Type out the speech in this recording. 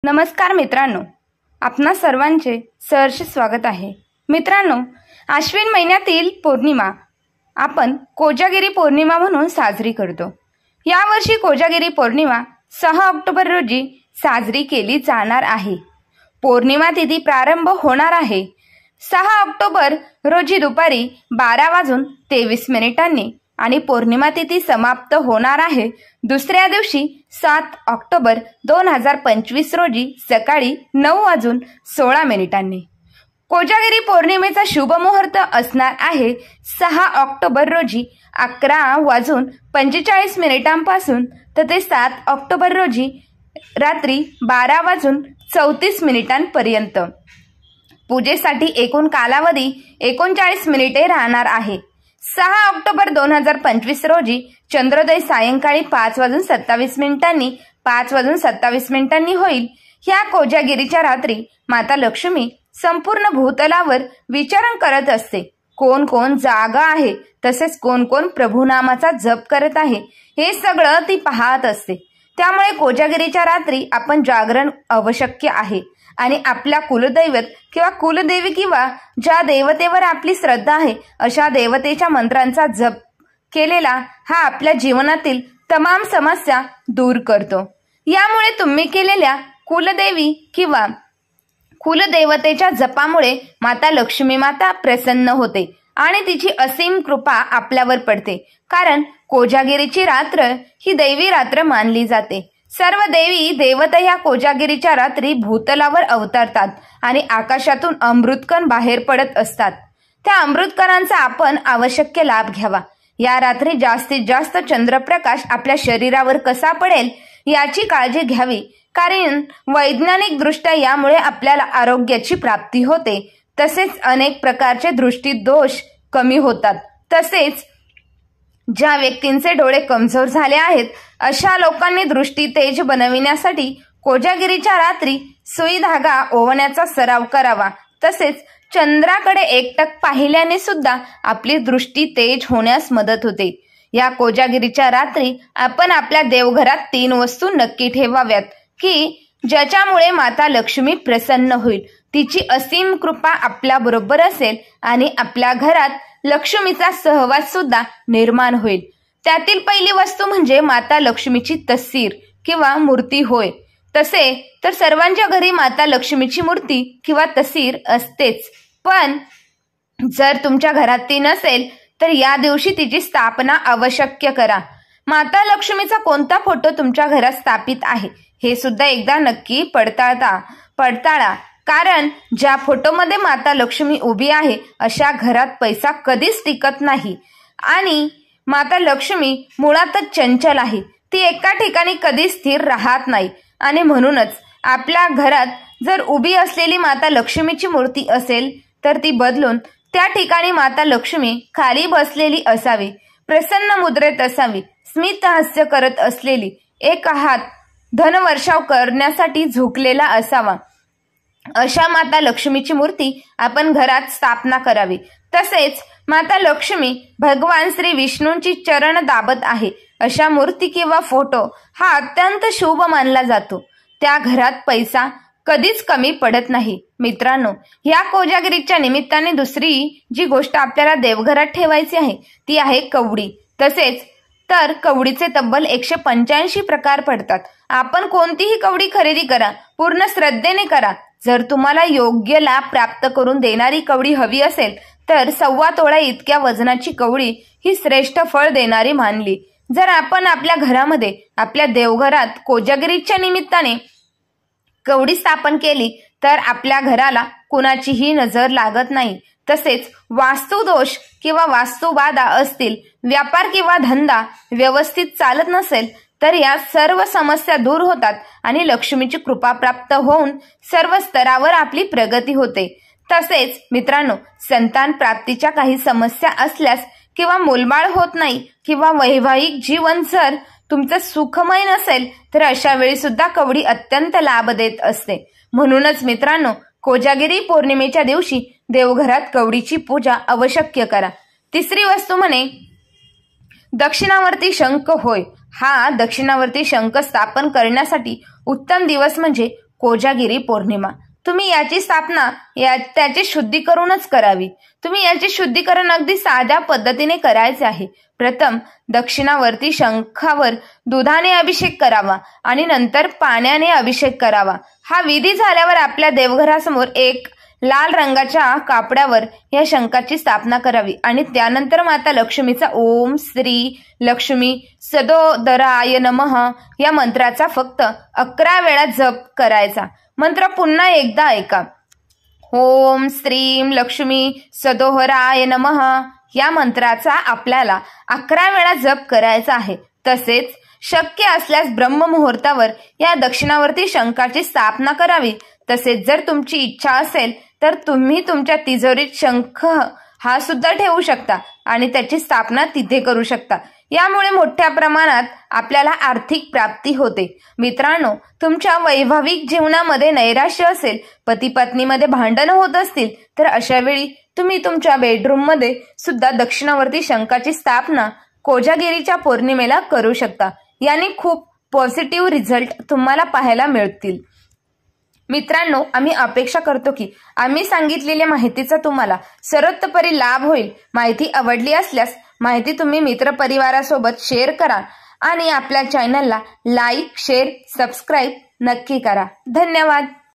नमस्कार मित्रांनो, आपणा सर्वांचे सहर्ष स्वागत आहे। मित्रांनो, आश्विन महिन्यातील पौर्णिमा आपण कोजागिरी पौर्णिमा म्हणून साजरी करतो। यावर्षी कोजागिरी पौर्णिमा 6 ऑक्टोबर रोजी साजरी केली जाणार आहे। पौर्णिमा तिथी प्रारंभ होणार आहे 6 ऑक्टोबर रोजी दुपारी 12:23 आणि पौर्णिमा तिथी समाप्त होणार आहे दुसऱ्या दिवशी 7 ऑक्टोबर 2025 रोजी सकाळी 9:16 कोजागिरी पौर्णिमेचा शुभ मुहूर्त असणार आहे 6 ऑक्टोबर रोजी 11:45 पासून ते 7 ऑक्टोबर रोजी रात्री 12:34 पर्यंत। पूजेसाठी एकूण कालावधी 39 मिनिटे राहणार आहे। 6 ऑक्टोबर 2025 रोजी चंद्रोदय सायंकाळी 5:27 होईल। ह्या कोजागिरीच्या रात्री माता लक्ष्मी संपूर्ण भूतलावर विचरण करत असते। कोण कोण जागा आहे तसेच कोण कोण प्रभुनामाचा जप करत आहे हे सगळं ती पाहत असते। त्यामुळे कोजागिरीच्या रात्री आपण जागरण आवश्यक आहे आणि आपल्या कुलदैवत किंवा कुलदेवी किंवा ज्या देवतेवर आपली श्रद्धा आहे अशा देवतेच्या मंत्रांचा जप केलेला हा आपल्या जीवनातील तमाम समस्या दूर करतो। यामुळे तुम्ही केलेल्या कुलदेवी किंवा कुलदेवतेच्या जपामुळे माता लक्ष्मी माता प्रसन्न होते आणि तिची असीम कृपा आपल्यावर पडते। कारण कोजागिरीची रात्र ही दैवी रात्र मानली जाते। सर्व देवी देवता या कोजागिरीच्या रात्री भूतलावर अवतरतात आणि आकाशातून अमृतकण बाहेर पडत असतात। त्या अमृतकणांचा आपण आवश्यक लाभ घ्यावा। या रात्री जास्तीत जास्त चंद्रप्रकाश आपल्या शरीरावर कसा पडेल याची काळजी घ्यावी, कारण वैज्ञानिक दृष्ट्या यामुळे आपल्याला आरोग्याची प्राप्ती होते। तसेच अनेक प्रकारचे दृष्टी दोष कमी होतात। तसेच ज्या व्यक्तींचे डोळे कमजोर झाले आहेत अशा लोकांनी दृष्टी तेज बनविण्यासाठी कोजागिरीच्या रात्री सुई धागा ओवण्याचा सराव करावा। तसेच चंद्राकडे एकटक पाहिल्याने सुद्धा आपली दृष्टी तेज होण्यास मदत होते। या कोजागिरीच्या रात्री आपण आपल्या देवघरात 3 वस्तू नक्की ठेवाव्यात की ज्याच्यामुळे माता लक्ष्मी प्रसन्न होईल, तिची असीम कृपा आपल्या बरोबर असेल आणि आपल्या घरात लक्ष्मीचा सहवास सुद्धा निर्माण होईल। त्यातील पहिली वस्तू म्हणजे माता लक्ष्मीची तस्वीर किंवा मूर्ती होय। तसे तर सर्वांच्या घरी माता लक्ष्मीची मूर्ती किंवा तस्वीर असतेच, पण जर तुमच्या घरात ती नसेल तर या दिवशी तिची स्थापना आवश्यक करा। माता लक्ष्मीचा कोणता फोटो तुमच्या घरात स्थापित आहे हे सुद्धा एकदा नक्की पडताळा, कारण ज्या फोटोमध्ये माता लक्ष्मी उभी आहे अशा घरात पैसा कधीच टिकत नाही आणि माता लक्ष्मी मुळातच चंचल आहे, ती एका ठिकाणी कधी स्थिर राहत नाही। आणि म्हणूनच आपल्या घरात जर उभी असलेली माता लक्ष्मीची मूर्ती असेल तर ती बदलून त्या ठिकाणी माता लक्ष्मी खाली बसलेली असावी, प्रसन्न मुद्रेत असावी, स्मित हास्य करत असलेली, एक हात धनवर्षाव करण्यासाठी झुकलेला असावा, अशा माता लक्ष्मीची मूर्ती आपण घरात स्थापना करावी। तसेच माता लक्ष्मी भगवान श्री विष्णूंची चरण दाबत आहे अशा मूर्ती किंवा फोटो हा अत्यंत शुभ मानला जातो। त्या घरात पैसा कधीच कमी पडत नाही। मित्रांनो, या कोजागिरीच्या निमित्ताने दुसरी जी गोष्ट आपल्याला देवघरात ठेवायची आहे ती आहे कवडी। तसेच तर कवडीचे तब्बल 185 प्रकार पडतात। आपण कोणतीही कवडी खरेदी करा, पूर्ण श्रद्धेने करा। जर तुम्हाला योग्य लाभ प्राप्त करून देणारी कवडी हवी असेल तर 1.25 तोळा इतक्या वजनाची कवडी ही श्रेष्ठ फळ देणारी मानली। जर आपण आपल्या घरामध्ये आपल्या देवघरात कोजागिरीच्या निमित्ताने कवडी स्थापन केली तर आपल्या घराला कुणाचीही नजर लागत नाही। तसेच वास्तुदोष किंवा वास्तुबाधा असतील, व्यापार किंवा धंदा व्यवस्थित चालत नसेल तर या सर्व समस्या दूर होतात आणि लक्ष्मीची कृपा प्राप्त होऊन सर्व स्तरावर आपली प्रगती होते। तसेच मित्रांनो, संतान प्राप्तीच्या काही समस्या असल्यास किंवा मुलबाळ होत नाही किंवा वैवाहिक जीवन जर तुमचं सुखमय नसेल तर अशा वेळी सुद्धा कवडी अत्यंत लाभ देत असते। म्हणूनच मित्रांनो, कोजागिरी पौर्णिमेच्या दिवशी देवघरात कवडीची पूजा आवश्यक करा। तिसरी वस्तू म्हणे दक्षिणावर्ती शंख होय। हा दक्षिणावर्ती शंख स्थापन करण्यासाठी उत्तम दिवस म्हणजे कोजागिरी पौर्णिमा. तुम्ही याची स्थापना त्याचे शुद्धीकरणच करावी. तुम्ही याचे शुद्धीकरण अगदी साध्या पद्धतीने करायचे आहे. प्रथम दक्षिणावर्ती शंखावर दुधाने अभिषेक करावा आणि नंतर पाण्याने अभिषेक करावा. हा विधी झाल्यावर आपल्या देवघरासमोर एक लाल रंगाच्या कापडावर या शंखाची स्थापना करावी आणि त्यानंतर माता लक्ष्मीचा ओम श्री लक्ष्मी सदोदराय नमः या मंत्राचा फक्त 11 वेळा जप करायचा. मंत्र पुन्हा एकदा ऐका. ओम श्रीम लक्ष्मी सदोहराय नमः या मंत्राचा आपल्याला 11 वेळा जप करायचा आहे. तसेच शक्य असल्यास ब्रह्ममुहूर्तावर या दक्षिणावर्ती शंखाची स्थापना करावी. तसेच जर तुमची इच्छा असेल तर तुम्ही तुमच्या तिजोरीत शंख हा सुद्धा ठेवू शकता आणि त्याची स्थापना तिथे करू शकता. यामुळे मोठ्या प्रमाणात आपल्याला आर्थिक प्राप्ती होते. मित्रांनो, तुमच्या वैवाहिक जीवनामध्ये नैराश्य असेल, पती पत्नीमध्ये भांडण होत असतील तर अशा वेळी तुम्ही तुमच्या बेडरूम मध्ये सुद्धा दक्षिणावर्ती शंखाची स्थापना कोजागिरीच्या पौर्णिमेला करू शकता. याने खूप पॉझिटिव्ह रिझल्ट तुम्हाला पाहायला मिळतील. मित्रांनो, आम्ही अपेक्षा करतो की आम्ही सांगितलेल्या माहितीचा तुम्हाला सर्वतोपरी लाभ होईल. माहिती आवडली असल्यास माहिती तुम्ही मित्रपरिवारासोबत शेअर करा आणि आपल्या चॅनलला लाईक, शेअर, सबस्क्राईब नक्की करा. धन्यवाद.